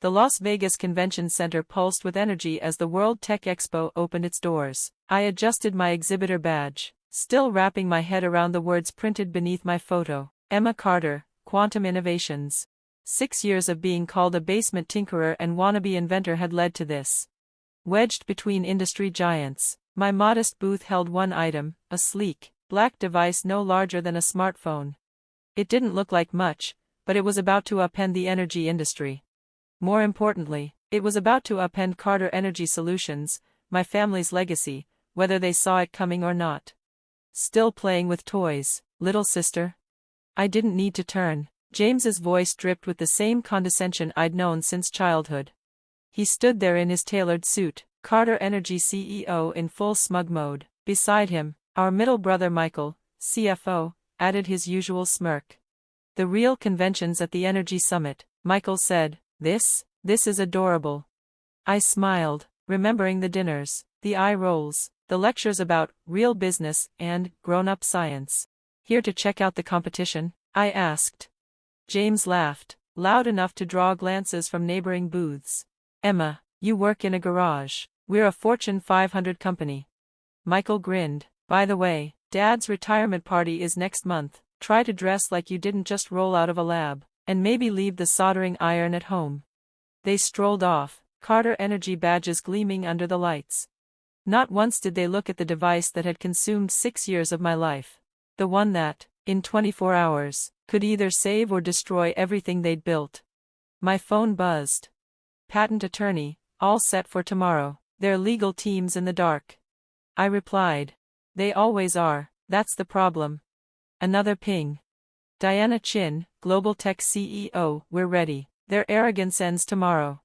The Las Vegas Convention Center pulsed with energy as the World Tech Expo opened its doors. I adjusted my exhibitor badge, still wrapping my head around the words printed beneath my photo. Emma Carter, Quantum Innovations. 6 years of being called a basement tinkerer and wannabe inventor had led to this. Wedged between industry giants, my modest booth held one item, a sleek, black device no larger than a smartphone. It didn't look like much, but it was about to upend the energy industry. More importantly, it was about to upend Carter Energy Solutions, my family's legacy, whether they saw it coming or not. Still playing with toys, little sister? I didn't need to turn. James's voice dripped with the same condescension I'd known since childhood. He stood there in his tailored suit, Carter Energy CEO in full smug mode. Beside him, our middle brother Michael, CFO, added his usual smirk. The real convention's at the Energy Summit, Michael said. This is adorable. I smiled, remembering the dinners, the eye rolls, the lectures about real business and grown-up science. Here to check out the competition? I asked. James laughed, loud enough to draw glances from neighboring booths. Emma, you work in a garage. We're a Fortune 500 company. Michael grinned. By the way, Dad's retirement party is next month. Try to dress like you didn't just roll out of a lab. And maybe leave the soldering iron at home. They strolled off, Carter Energy badges gleaming under the lights. Not once did they look at the device that had consumed 6 years of my life. The one that, in 24 hours, could either save or destroy everything they'd built. My phone buzzed. Patent attorney, all set for tomorrow. Their legal team's in the dark. I replied. They always are, that's the problem. Another ping. Diana Chin, Global Tech CEO, we're ready. Their arrogance ends tomorrow.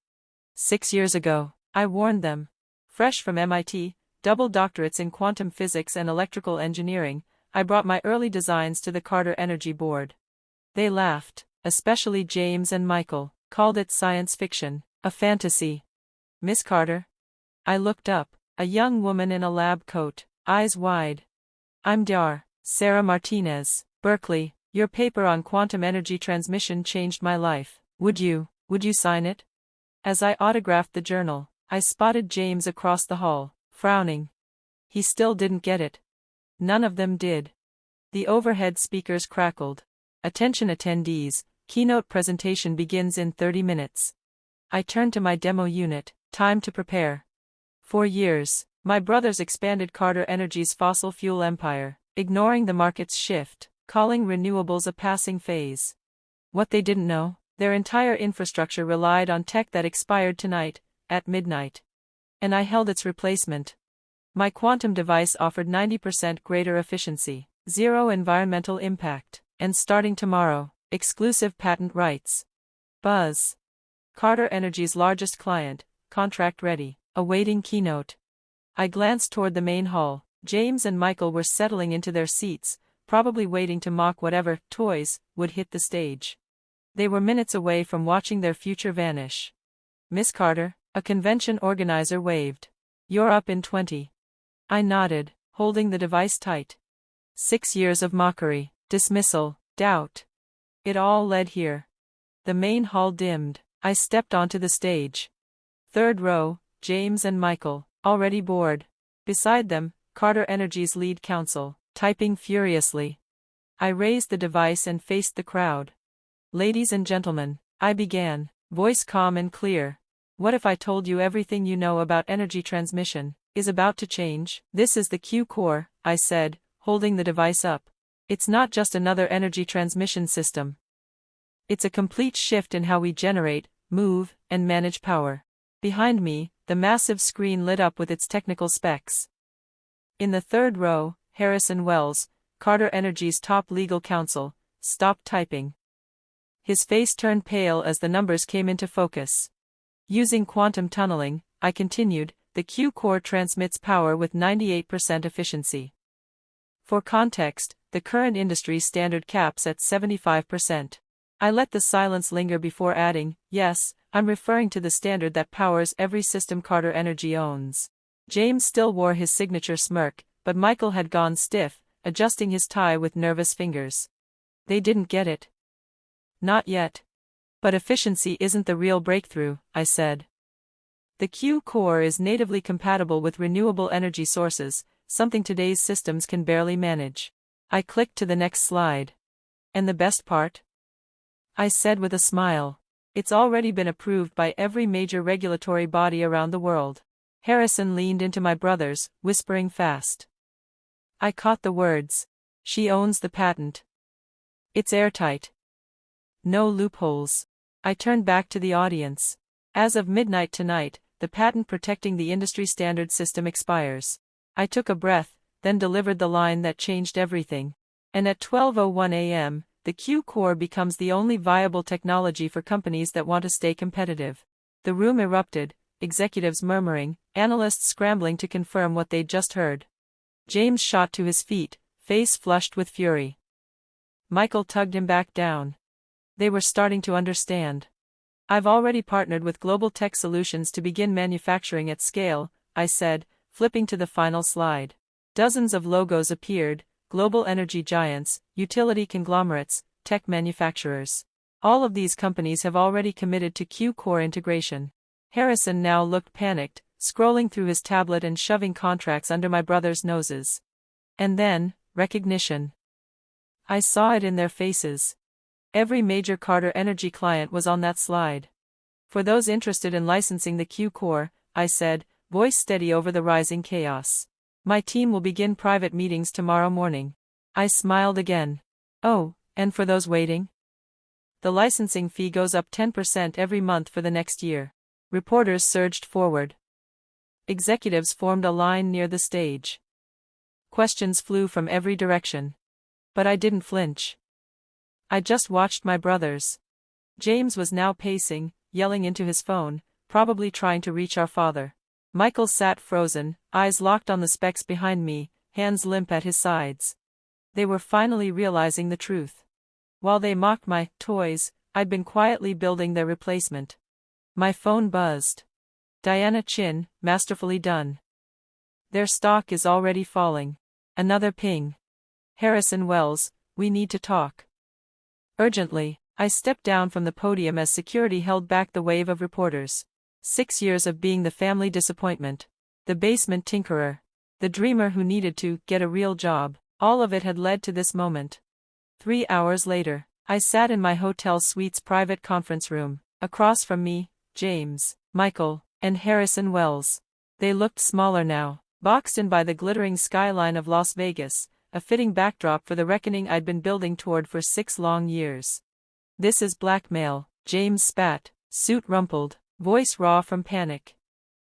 6 years ago, I warned them. Fresh from MIT, double doctorates in quantum physics and electrical engineering, I brought my early designs to the Carter Energy board. They laughed, especially James and Michael, called it science fiction, a fantasy. Miss Carter? I looked up, a young woman in a lab coat, eyes wide. I'm Dr. Sarah Martinez, Berkeley. Your paper on quantum energy transmission changed my life. Would you sign it? As I autographed the journal, I spotted James across the hall, frowning. He still didn't get it. None of them did. The overhead speakers crackled. Attention attendees, keynote presentation begins in 30 minutes. I turned to my demo unit, time to prepare. For years, my brothers expanded Carter Energy's fossil fuel empire, ignoring the market's shift, calling renewables a passing phase. What they didn't know, their entire infrastructure relied on tech that expired tonight, at midnight. And I held its replacement. My quantum device offered 90% greater efficiency, zero environmental impact, and starting tomorrow, exclusive patent rights. Buzz. Carter Energy's largest client, contract ready, awaiting keynote. I glanced toward the main hall. James and Michael were settling into their seats, probably waiting to mock whatever toys would hit the stage. They were minutes away from watching their future vanish. Miss Carter, a convention organizer waved. You're up in 20. I nodded, holding the device tight. 6 years of mockery, dismissal, doubt. It all led here. The main hall dimmed. I stepped onto the stage. Third row, James and Michael, already bored. Beside them, Carter Energy's lead counsel, typing furiously. I raised the device and faced the crowd. Ladies and gentlemen, I began, voice calm and clear. What if I told you everything you know about energy transmission is about to change? This is the Q-Core, I said, holding the device up. It's not just another energy transmission system. It's a complete shift in how we generate, move, and manage power. Behind me, the massive screen lit up with its technical specs. In the third row, Harrison Wells, Carter Energy's top legal counsel, stopped typing. His face turned pale as the numbers came into focus. Using quantum tunneling, I continued, the Q-Core transmits power with 98% efficiency. For context, the current industry standard caps at 75%. I let the silence linger before adding, yes, I'm referring to the standard that powers every system Carter Energy owns. James still wore his signature smirk, but Michael had gone stiff, adjusting his tie with nervous fingers. They didn't get it. Not yet. But efficiency isn't the real breakthrough, I said. The Q core is natively compatible with renewable energy sources, something today's systems can barely manage. I clicked to the next slide. And the best part? I said with a smile. It's already been approved by every major regulatory body around the world. Harrison leaned into my brothers, whispering fast. I caught the words. She owns the patent. It's airtight. No loopholes. I turned back to the audience. As of midnight tonight, the patent protecting the industry standard system expires. I took a breath, then delivered the line that changed everything. And at 12:01 a.m., the Q core becomes the only viable technology for companies that want to stay competitive. The room erupted, executives murmuring, analysts scrambling to confirm what they'd just heard. James shot to his feet, face flushed with fury. Michael tugged him back down. They were starting to understand. I've already partnered with Global Tech Solutions to begin manufacturing at scale, I said, flipping to the final slide. Dozens of logos appeared, global energy giants, utility conglomerates, tech manufacturers. All of these companies have already committed to Q core integration. Harrison now looked panicked, scrolling through his tablet and shoving contracts under my brothers' noses. And then, recognition. I saw it in their faces. Every major Carter Energy client was on that slide. For those interested in licensing the Q core, I said, voice steady over the rising chaos. My team will begin private meetings tomorrow morning. I smiled again. Oh, and for those waiting? The licensing fee goes up 10% every month for the next year. Reporters surged forward. Executives formed a line near the stage. Questions flew from every direction. But I didn't flinch. I just watched my brothers. James was now pacing, yelling into his phone, probably trying to reach our father. Michael sat frozen, eyes locked on the specs behind me, hands limp at his sides. They were finally realizing the truth. While they mocked my toys, I'd been quietly building their replacement. My phone buzzed. Diana Chin, masterfully done. Their stock is already falling. Another ping. Harrison Wells, we need to talk. Urgently, I stepped down from the podium as security held back the wave of reporters. 6 years of being the family disappointment. The basement tinkerer. The dreamer who needed to get a real job. All of it had led to this moment. 3 hours later, I sat in my hotel suite's private conference room. Across from me, James, Michael, and Harrison Wells. They looked smaller now, boxed in by the glittering skyline of Las Vegas, a fitting backdrop for the reckoning I'd been building toward for 6 long years. This is blackmail, James spat, suit rumpled, voice raw from panic.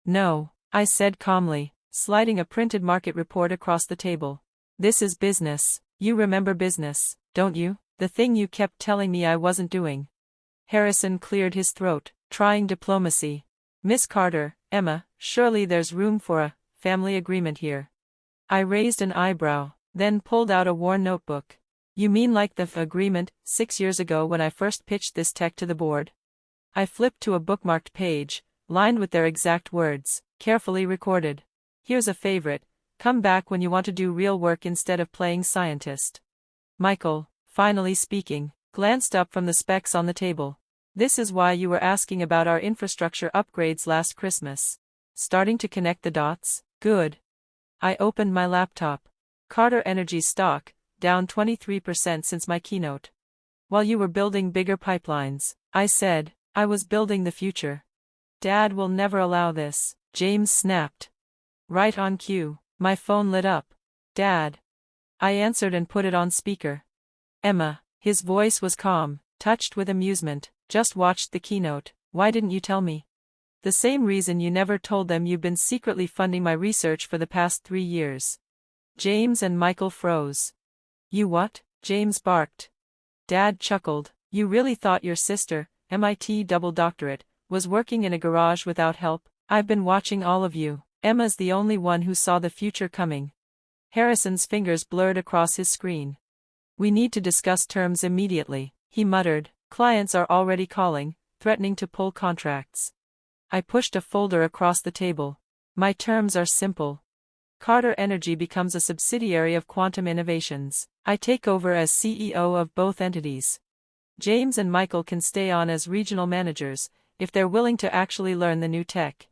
No, I said calmly, sliding a printed market report across the table. This is business. You remember business, don't you? The thing you kept telling me I wasn't doing. Harrison cleared his throat, trying diplomacy. Miss Carter, Emma, surely there's room for a family agreement here. I raised an eyebrow, then pulled out a worn notebook. You mean like the agreement 6 years ago when I first pitched this tech to the board? I flipped to a bookmarked page, lined with their exact words, carefully recorded. Here's a favorite. Come back when you want to do real work instead of playing scientist. Michael, finally speaking, glanced up from the specs on the table. This is why you were asking about our infrastructure upgrades last Christmas. Starting to connect the dots? Good. I opened my laptop. Carter Energy's stock, down 23% since my keynote. While you were building bigger pipelines, I said, I was building the future. Dad will never allow this, James snapped. Right on cue, my phone lit up. Dad. I answered and put it on speaker. Emma, his voice was calm, touched with amusement, just watched the keynote, why didn't you tell me? The same reason you never told them you've been secretly funding my research for the past 3 years. James and Michael froze. You what? James barked. Dad chuckled. You really thought your sister, MIT double doctorate, was working in a garage without help? I've been watching all of you. Emma's the only one who saw the future coming. Harrison's fingers blurred across his screen. We need to discuss terms immediately, he muttered. Clients are already calling, threatening to pull contracts. I pushed a folder across the table. My terms are simple. Carter Energy becomes a subsidiary of Quantum Innovations. I take over as CEO of both entities. James and Michael can stay on as regional managers, if they're willing to actually learn the new tech.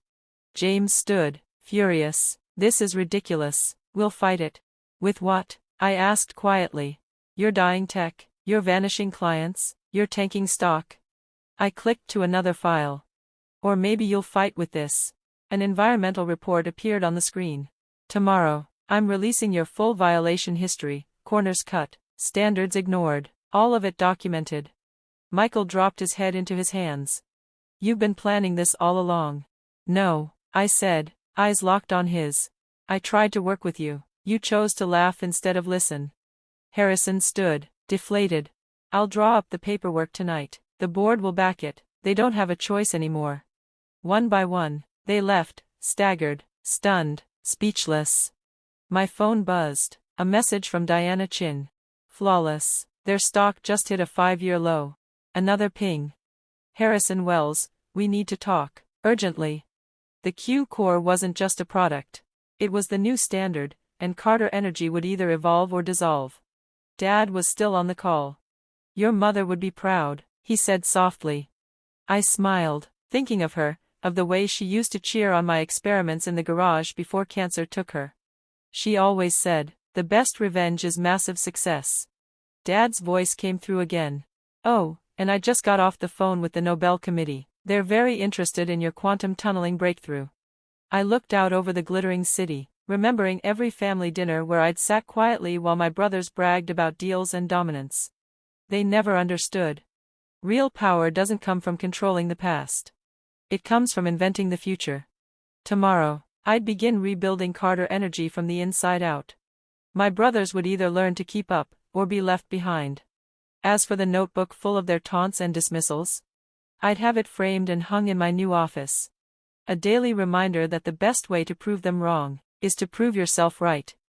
James stood, furious. This is ridiculous. We'll fight it. With what? I asked quietly. Your dying tech, your vanishing clients, your tanking stock. I clicked to another file. Or maybe you'll fight with this. An environmental report appeared on the screen. Tomorrow, I'm releasing your full violation history, corners cut, standards ignored, all of it documented. Michael dropped his head into his hands. You've been planning this all along. No, I said, eyes locked on his. I tried to work with you. You chose to laugh instead of listen. Harrison stood, deflated. I'll draw up the paperwork tonight. The board will back it. They don't have a choice anymore. One by one, they left, staggered, stunned, speechless. My phone buzzed. A message from Diana Chin. Flawless. Their stock just hit a 5-year low. Another ping. Harrison Wells, we need to talk, urgently. The Q core wasn't just a product. It was the new standard, and Carter Energy would either evolve or dissolve. Dad was still on the call. Your mother would be proud, he said softly. I smiled, thinking of her, of the way she used to cheer on my experiments in the garage before cancer took her. She always said, the best revenge is massive success. Dad's voice came through again. Oh, and I just got off the phone with the Nobel Committee. They're very interested in your quantum tunneling breakthrough. I looked out over the glittering city, remembering every family dinner where I'd sat quietly while my brothers bragged about deals and dominance. They never understood. Real power doesn't come from controlling the past. It comes from inventing the future. Tomorrow, I'd begin rebuilding Carter Energy from the inside out. My brothers would either learn to keep up, or be left behind. As for the notebook full of their taunts and dismissals, I'd have it framed and hung in my new office. A daily reminder that the best way to prove them wrong is to prove yourself right.